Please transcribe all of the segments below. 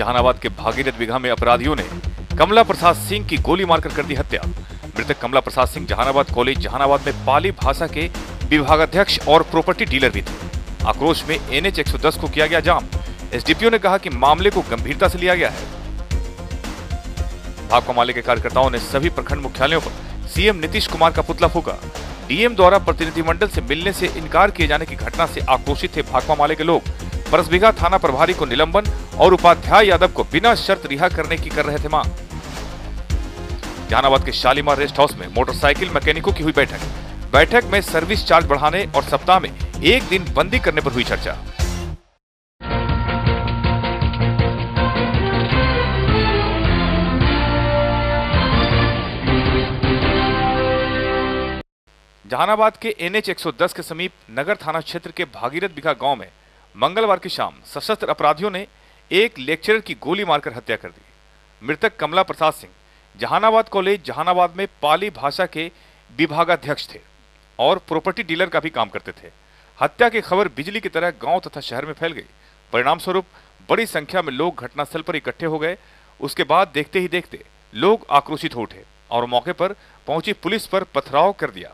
जहानाबाद के भागीरथ बिघा में अपराधियों ने कमला प्रसाद सिंह की गोली मारकर कर दी हत्या। मृतक कमला प्रसाद सिंह जहानाबाद कॉलेज जहानाबाद में पाली भाषा के विभागाध्यक्ष और प्रॉपर्टी डीलर भी थे। आक्रोश में NH 110 को किया गया जाम। एसडीपीओ ने कहा कि मामले को गंभीरता से लिया गया है। भाकपा माले के कार्यकर्ताओं ने सभी प्रखंड मुख्यालयों पर सीएम नीतीश कुमार का पुतला फूका। डीएम द्वारा प्रतिनिधिमंडल से मिलने से इनकार किए जाने की घटना से आक्रोशित थे भाकपा माले के लोग। परसबिघा थाना प्रभारी को निलंबन और उपाध्याय यादव को बिना शर्त रिहा करने की कर रहे थे मांग। जहानाबाद के शालीमार रेस्ट हाउस में मोटरसाइकिल मैकेनिकों की हुई बैठक में सर्विस चार्ज बढ़ाने और सप्ताह में एक दिन बंदी करने पर हुई चर्चा। जहानाबाद के NH 110 के समीप नगर थाना क्षेत्र के भागीरथ बिघा गांव में मंगलवार की शाम सशस्त्र अपराधियों ने एक लेक्चरर की गोली मारकर हत्या कर दी। मृतक कमला प्रसाद सिंह जहानाबाद कॉलेज जहानाबाद में पाली भाषा के विभागाध्यक्ष थे और प्रॉपर्टी डीलर का भी काम करते थे। हत्या की खबर बिजली की तरह गांव तथा शहर में फैल गई। परिणाम स्वरूप बड़ी संख्या में लोग घटनास्थल पर इकट्ठे हो गए। उसके बाद देखते ही देखते लोग आक्रोशित हो उठे और मौके पर पहुंची पुलिस पर पथराव कर दिया।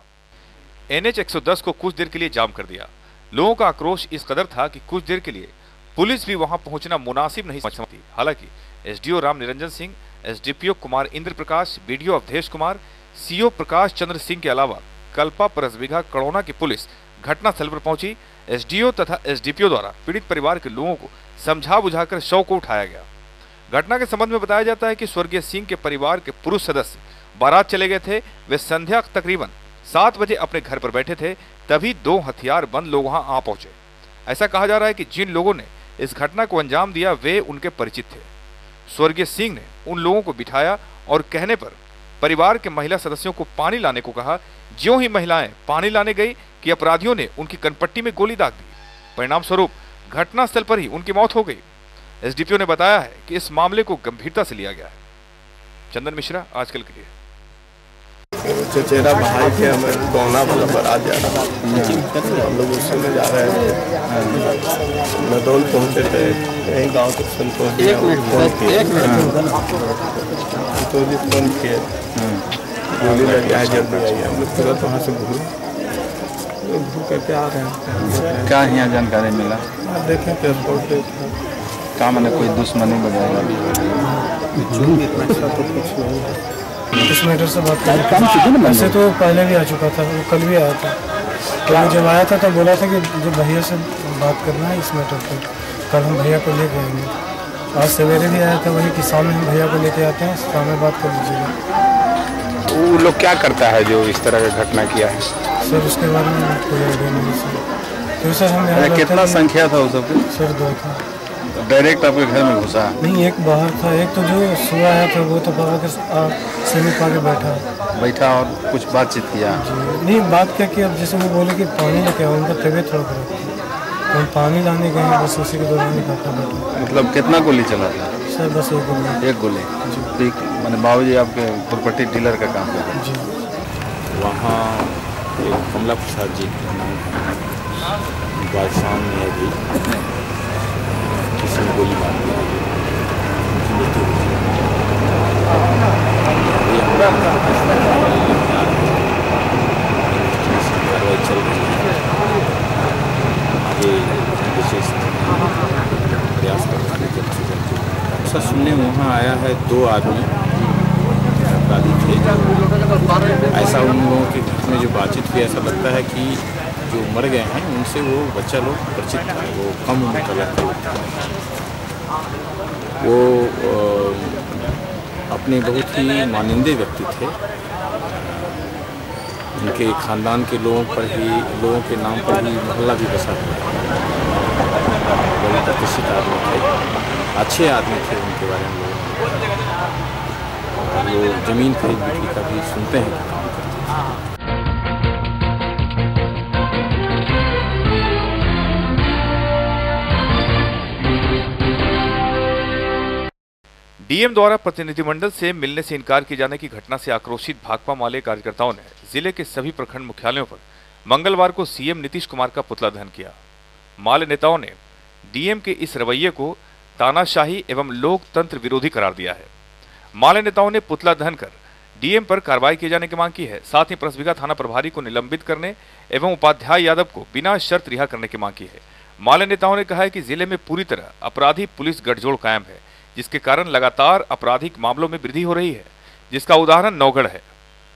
NH 110 को कुछ देर के लिए जाम कर दिया। लोगों का आक्रोश इस कदर था कि कुछ देर के लिए पुलिस भी वहां पहुंचना मुनासिब नहीं समझती। हालांकि एसडीओ राम निरंजन सिंह, एसडीपीओ कुमार इंद्र प्रकाश, बीडीओ अवधेश कुमार, सीओ प्रकाश चंद्र सिंह के अलावा कल्पा परसबिघा कड़ौना की पुलिस घटनास्थल पर पहुंची। एसडीओ तथा एसडीपीओ द्वारा पीड़ित परिवार के लोगों को समझा बुझाकर शव को उठाया गया। घटना के संबंध में बताया जाता है कि स्वर्गीय सिंह के परिवार के पुरुष सदस्य बारात चले गए थे। वे संध्या तकरीबन 7 बजे अपने घर पर बैठे थे, तभी 2 हथियारबंद लोग वहां आ पहुंचे। ऐसा कहा जा रहा है कि जिन लोगों ने इस घटना को अंजाम दिया वे उनके परिचित थे। स्वर्गीय सिंह ने उन लोगों को बिठाया और कहने पर परिवार के महिला सदस्यों को पानी लाने को कहा। ज्यों ही महिलाएं पानी लाने गई कि अपराधियों ने उनकी कनपट्टी में गोली दाग दी। परिणाम स्वरूप घटनास्थल पर ही उनकी मौत हो गई। एसडीपीओ ने बताया है कि इस मामले को गंभीरता से लिया गया है। चंदन मिश्रा, आजकल के लिए। चचेरा भाई के हमें गौना वाला बारात जा रहा था। हम लोग उस समय जा रहे थे, नदौल पहुँचे थे। यहीं गाँव तक फोन किए गोली लग जाए जल्दी आइए। हम लोग तुरंत वहाँ से घूम करके आ रहे हैं। क्या यहाँ जानकारी मिला? देखें पेस्पोर्ट क्या मैंने कोई दुश्मनी बताया? ऐसा तो कुछ नहीं है। इस मैटर से बात करें, ऐसे तो पहले भी आ चुका था, वो कल भी आया था। तो जब आया था तो बोला था कि जो भैया से बात करना है इस मैटर पर, कल हम भैया को लेके आएंगे। आज सवेरे भी आया था वही कि शाम में हम भैया को लेके आते हैं, शाम में बात कर लीजिएगा। वो लोग क्या करता है जो इस तरह का घटना किया है? सर उसके बारे में कोई आइडिया नहीं सर। तो सर हम कितना संख्या था उस सबकी? सर 2 था। डायरेक्ट आपके घर में घुसा? नहीं, एक बाहर था। एक तो जो सुबह आया था वो तो बाबा के समीप आके बैठा और कुछ बातचीत किया? नहीं, बात क्या कि अब जैसे वो बोले कि पानी लेके आओ, उनका तबीयत थोड़ा खराब था, हम पानी लाने गए हैं, बस उसी के दौरान बैठा। मतलब कितना गोली चला था? सर बस एक गोली। ठीक, मैंने बाबूजी आपके प्रॉपर्टी डीलर का काम करते हैं जी। वहाँ कमला प्रसाद जी के नाम बात सामने अभी किसी ने गोली मार दी, उनकी मृत्यु हुई। कार्रवाई चल रही है, आगे विशेष प्रयास करने के जल्द से जल्द। ऐसा सुनने में वहाँ आया है 2 आदमी अपराधी थे। ऐसा उन लोगों के घर में जो बातचीत हुई, ऐसा लगता है कि जो मर गए हैं उनसे वो बच्चा लोग परिचित था। वो कम उम्र का लड़का था। वो अपने बहुत ही मानिंदे व्यक्ति थे। उनके खानदान के लोगों के नाम पर ही मोहल्ला भी बसा हुआ है। बड़े प्रतिष्ठित आदमी थे, अच्छे आदमी थे। उनके बारे में लोग जमीन खरीद बिक्री का भी सुनते हैं कि काम करते हैं। डीएम द्वारा प्रतिनिधिमंडल से मिलने से इनकार किए जाने की घटना से आक्रोशित भाकपा माले कार्यकर्ताओं ने जिले के सभी प्रखंड मुख्यालयों पर मंगलवार को सीएम नीतीश कुमार का पुतला दहन किया। माले नेताओं ने डीएम के इस रवैये को तानाशाही एवं लोकतंत्र विरोधी करार दिया है। माले नेताओं ने पुतला दहन कर डीएम पर कार्रवाई किए जाने की मांग की है। साथ ही परसबिगा थाना प्रभारी को निलंबित करने एवं उपाध्याय यादव को बिना शर्त रिहा करने की मांग की है। माले नेताओं ने कहा है कि जिले में पूरी तरह अपराधी पुलिस गठजोड़ कायम है, जिसके कारण लगातार आपराधिक मामलों में वृद्धि हो रही है, जिसका उदाहरण नौगढ़ है।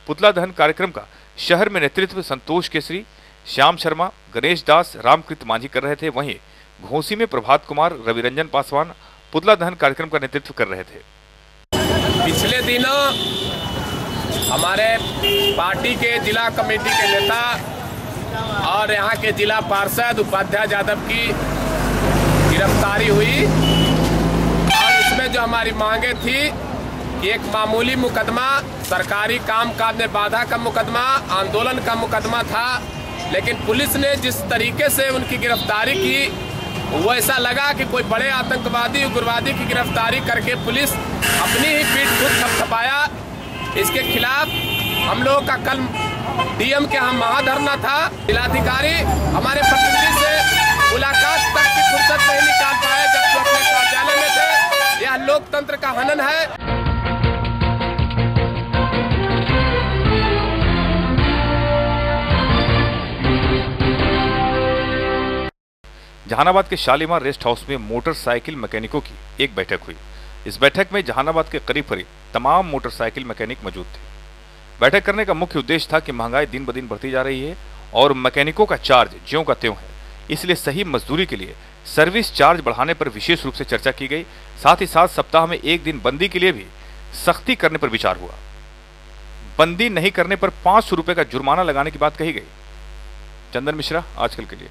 पुतला दहन कार्यक्रम का शहर में नेतृत्व संतोष केसरी, श्याम शर्मा, गणेश दास, रामकृत मांझी कर रहे थे। वहीं घोसी में प्रभात कुमार, रविरंजन पासवान पुतला दहन कार्यक्रम का नेतृत्व कर रहे थे। पिछले दिनों हमारे पार्टी के जिला कमेटी के नेता और यहाँ के जिला पार्षद उपाध्याय यादव की गिरफ्तारी हुई और उसमें जो हमारी मांगे थी कि एक मामूली मुकदमा, सरकारी कामकाज में बाधा का मुकदमा, आंदोलन का मुकदमा था, लेकिन पुलिस ने जिस तरीके से उनकी गिरफ्तारी की वो ऐसा लगा कि कोई बड़े आतंकवादी उग्रवादी की गिरफ्तारी करके पुलिस अपनी ही पीठ खुद थपथपाया। इसके खिलाफ हम लोगों का कल डीएम के यहाँ महाधरना था। जिलाधिकारी हमारे प्रतिनिधि से मुलाकात तक की फुर्सत नहीं निकाल पाए जब अपने कार्यालय में थे। यह लोकतंत्र का हनन है। जहानाबाद के शालीमार रेस्ट हाउस में मोटरसाइकिल मैकेनिकों की एक बैठक हुई। इस बैठक में जहानाबाद के करीब तमाम मोटरसाइकिल मैकेनिक मौजूद थे। बैठक करने का मुख्य उद्देश्य था कि महंगाई दिन ब दिन बढ़ती जा रही है और मैकेनिकों का चार्ज ज्यों का त्यों है, इसलिए सही मजदूरी के लिए सर्विस चार्ज बढ़ाने पर विशेष रूप से चर्चा की गई। साथ ही साथ सप्ताह में एक दिन बंदी के लिए भी सख्ती करने पर विचार हुआ। बंदी नहीं करने पर 500 रुपए का जुर्माना लगाने की बात कही गई। चंदन मिश्रा, आजकल के लिए।